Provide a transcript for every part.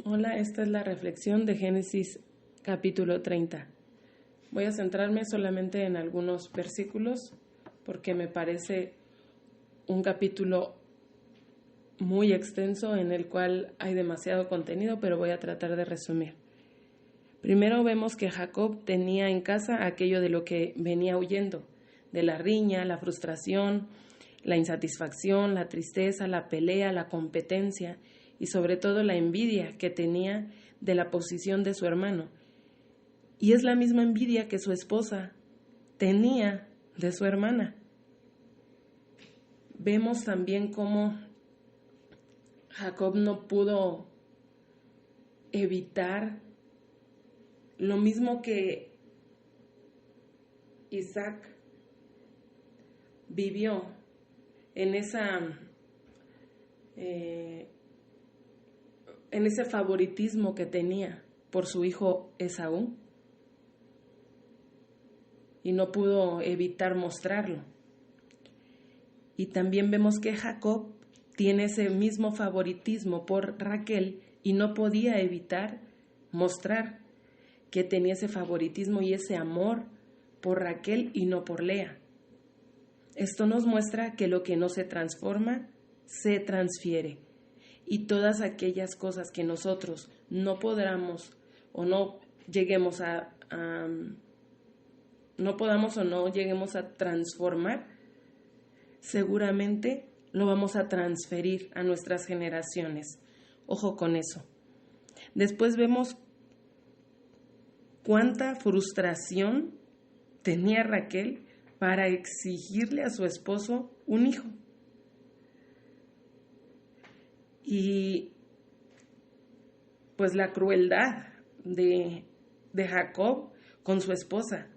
Hola, esta es la reflexión de Génesis capítulo 30. Voy a centrarme solamente en algunos versículos porque me parece un capítulo muy extenso en el cual hay demasiado contenido, pero voy a tratar de resumir. Primero vemos que Jacob tenía en casa aquello de lo que venía huyendo, de la riña, la frustración, la insatisfacción, la tristeza, la pelea, la competencia y sobre todo la envidia que tenía de la posición de su hermano. Y es la misma envidia que su esposa tenía de su hermana. Vemos también cómo Jacob no pudo evitar lo mismo que Isaac vivió en ese favoritismo que tenía por su hijo Esaú, y no pudo evitar mostrarlo. Y también vemos que Jacob tiene ese mismo favoritismo por Raquel y no podía evitar mostrar que tenía ese favoritismo y ese amor por Raquel y no por Lea. Esto nos muestra que lo que no se transforma, se transfiere. Y todas aquellas cosas que nosotros no podamos o no lleguemos no lleguemos a transformar, seguramente lo vamos a transferir a nuestras generaciones. Ojo con eso. Después vemos cuánta frustración tenía Raquel para exigirle a su esposo un hijo. Y pues la crueldad de Jacob con su esposa,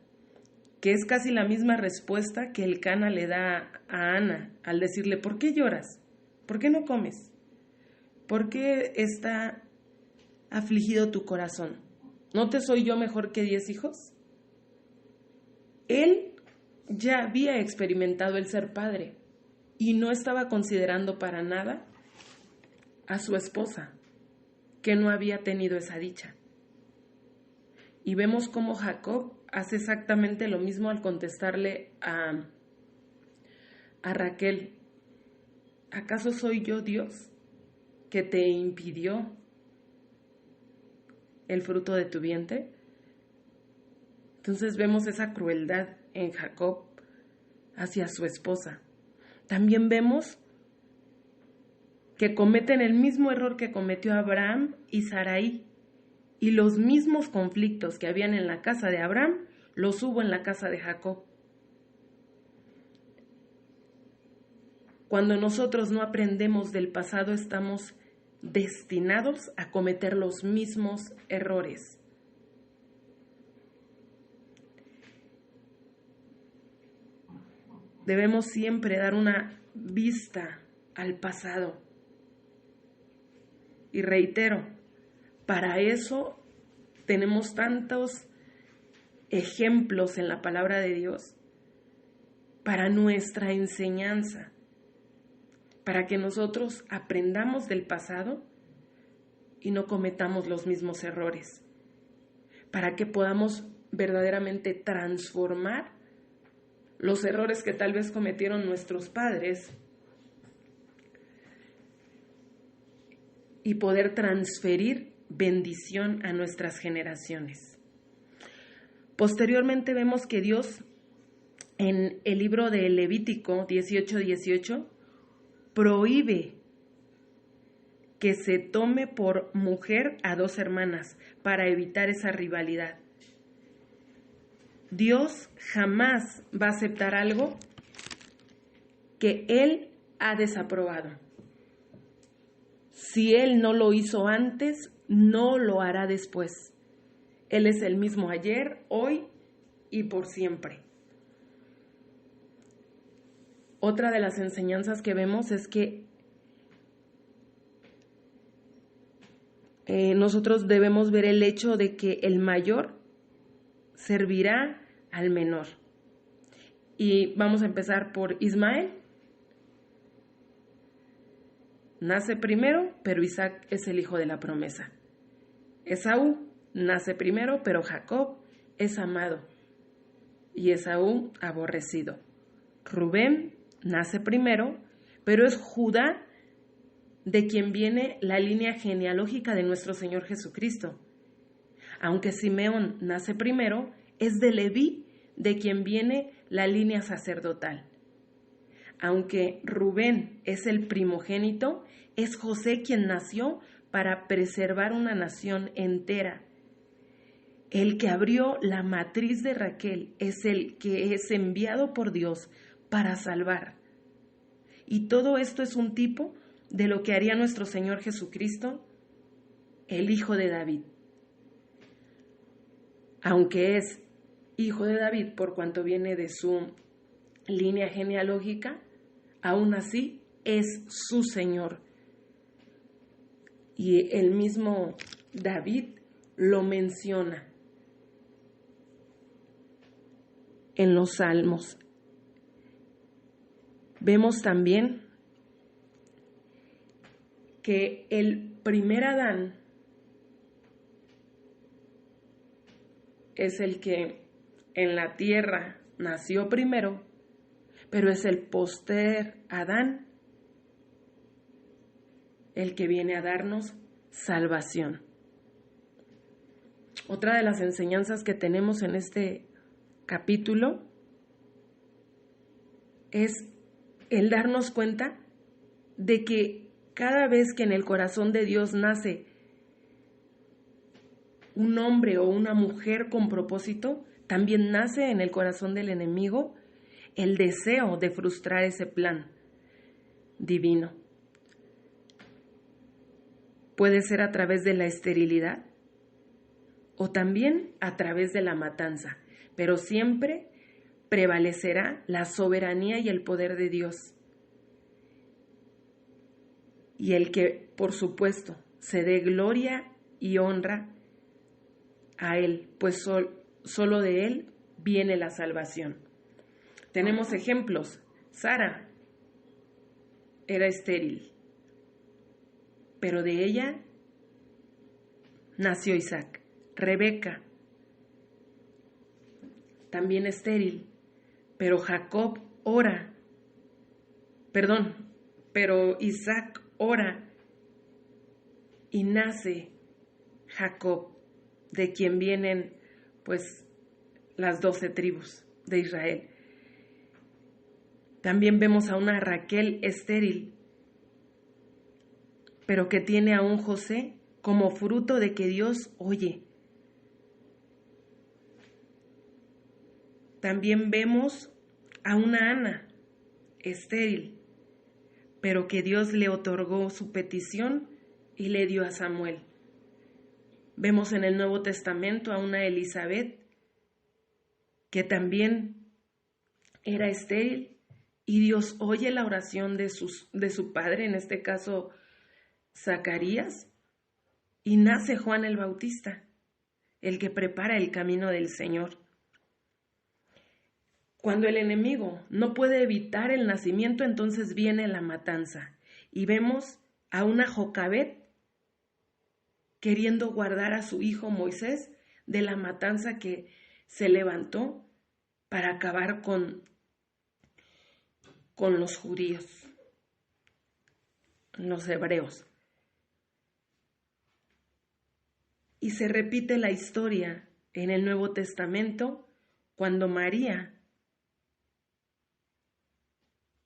que es casi la misma respuesta que Elcana le da a Ana al decirle: ¿por qué lloras? ¿Por qué no comes? ¿Por qué está afligido tu corazón? ¿No te soy yo mejor que 10 hijos? Él ya había experimentado el ser padre y no estaba considerando para nada a su esposa, que no había tenido esa dicha. Y vemos cómo Jacob hace exactamente lo mismo al contestarle a Raquel: ¿acaso soy yo Dios que te impidió el fruto de tu vientre? Entonces vemos esa crueldad en Jacob hacia su esposa. También vemos que cometen el mismo error que cometió Abraham y Sarai, y los mismos conflictos que habían en la casa de Abraham los hubo en la casa de Jacob. Cuando nosotros no aprendemos del pasado, estamos destinados a cometer los mismos errores. Debemos siempre dar una vista al pasado. Y reitero, para eso tenemos tantos ejemplos en la palabra de Dios, para nuestra enseñanza, para que nosotros aprendamos del pasado y no cometamos los mismos errores, para que podamos verdaderamente transformar los errores que tal vez cometieron nuestros padres y poder transferir bendición a nuestras generaciones. Posteriormente vemos que Dios, en el libro de Levítico 18:18, prohíbe que se tome por mujer a 2 hermanas para evitar esa rivalidad. Dios jamás va a aceptar algo que Él ha desaprobado. Si Él no lo hizo antes, no lo hará después. Él es el mismo ayer, hoy y por siempre. Otra de las enseñanzas que vemos es que nosotros debemos ver el hecho de que el mayor servirá al menor. Y vamos a empezar por Ismael. Nace primero, pero Isaac es el hijo de la promesa. Esaú nace primero, pero Jacob es amado y Esaú aborrecido. Rubén nace primero, pero es Judá, de quien viene la línea genealógica de nuestro Señor Jesucristo. Aunque Simeón nace primero, es de Leví, de quien viene la línea sacerdotal. Aunque Rubén es el primogénito, es José quien nació para preservar una nación entera. El que abrió la matriz de Raquel es el que es enviado por Dios para salvar. Y todo esto es un tipo de lo que haría nuestro Señor Jesucristo, el hijo de David. Aunque es hijo de David por cuanto viene de su línea genealógica, aún así es su Señor. Y el mismo David lo menciona en los Salmos. Vemos también que el primer Adán es el que en la tierra nació primero, pero es el postrer Adán el que viene a darnos salvación. Otra de las enseñanzas que tenemos en este capítulo es el darnos cuenta de que cada vez que en el corazón de Dios nace un hombre o una mujer con propósito, también nace en el corazón del enemigo el deseo de frustrar ese plan divino. Puede ser a través de la esterilidad o también a través de la matanza, pero siempre prevalecerá la soberanía y el poder de Dios. Y el que, por supuesto, se dé gloria y honra a Él, pues solo de Él viene la salvación. Tenemos ejemplos. Sara era estéril, pero de ella nació Isaac. Rebeca, también estéril, pero Isaac ora y nace Jacob, de quien vienen pues las 12 tribus de Israel. También vemos a una Raquel estéril, pero que tiene a un José como fruto de que Dios oye. También vemos a una Ana estéril, pero que Dios le otorgó su petición y le dio a Samuel. Vemos en el Nuevo Testamento a una Elizabeth que también era estéril y Dios oye la oración de su padre, en este caso Zacarías, y nace Juan el Bautista, el que prepara el camino del Señor. Cuando el enemigo no puede evitar el nacimiento, entonces viene la matanza. Y vemos a una Jocabet queriendo guardar a su hijo Moisés de la matanza que se levantó para acabar con los judíos, los hebreos. Y se repite la historia en el Nuevo Testamento cuando María,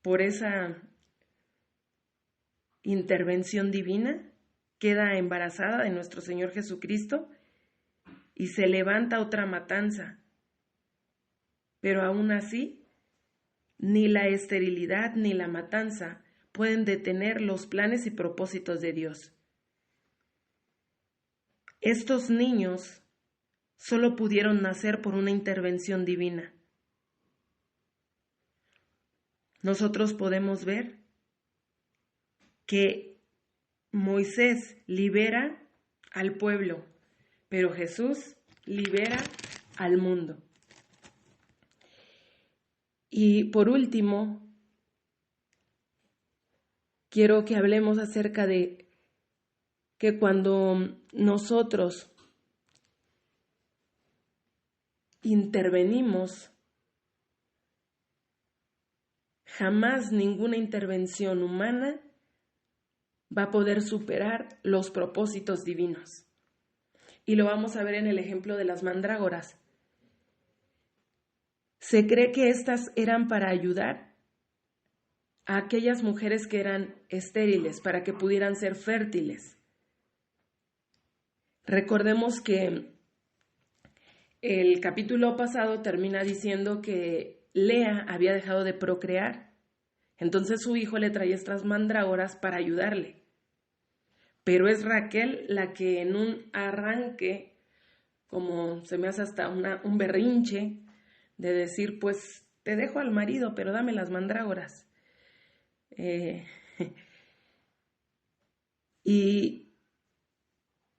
por esa intervención divina, queda embarazada de nuestro Señor Jesucristo y se levanta otra matanza. Pero aún así, ni la esterilidad ni la matanza pueden detener los planes y propósitos de Dios. Estos niños solo pudieron nacer por una intervención divina. Nosotros podemos ver que Moisés libera al pueblo, pero Jesús libera al mundo. Y por último, quiero que hablemos acerca de que cuando nosotros intervenimos, jamás ninguna intervención humana va a poder superar los propósitos divinos. Y lo vamos a ver en el ejemplo de las mandrágoras. Se cree que estas eran para ayudar a aquellas mujeres que eran estériles, para que pudieran ser fértiles. Recordemos que el capítulo pasado termina diciendo que Lea había dejado de procrear. Entonces su hijo le trae estas mandrágoras para ayudarle. Pero es Raquel la que en un arranque, como se me hace hasta un berrinche, de decir, pues te dejo al marido, pero dame las mandrágoras. Y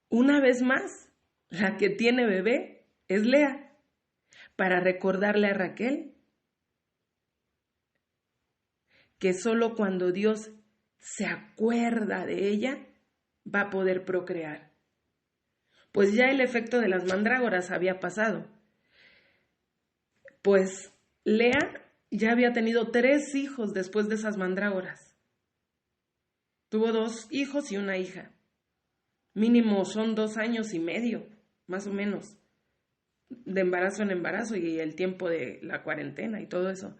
una vez más, la que tiene bebé es Lea, para recordarle a Raquel que solo cuando Dios se acuerda de ella va a poder procrear. Pues ya el efecto de las mandrágoras había pasado. Pues Lea ya había tenido 3 hijos después de esas mandrágoras. Tuvo 2 hijos y una hija. Mínimo son 2 años y medio, más o menos, de embarazo en embarazo y el tiempo de la cuarentena y todo eso.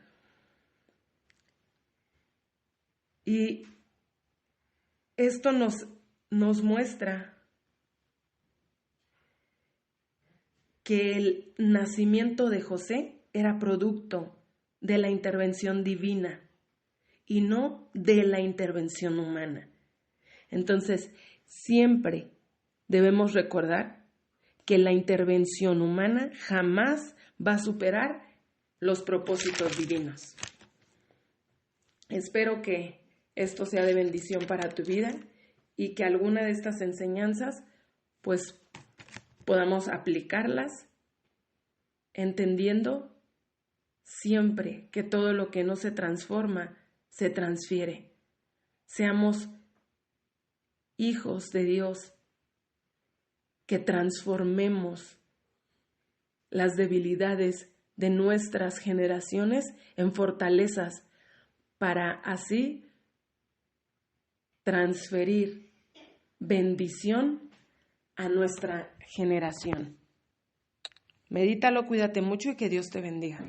Y esto nos muestra que el nacimiento de José era producto de la intervención divina y no de la intervención humana. Entonces, siempre debemos recordar que la intervención humana jamás va a superar los propósitos divinos. Espero que esto sea de bendición para tu vida y que alguna de estas enseñanzas pues podamos aplicarlas entendiendo siempre que todo lo que no se transforma se transfiere. Seamos hijos de Dios, que transformemos las debilidades de nuestras generaciones en fortalezas para así transferir bendición a nuestra generación. Medítalo, cuídate mucho y que Dios te bendiga.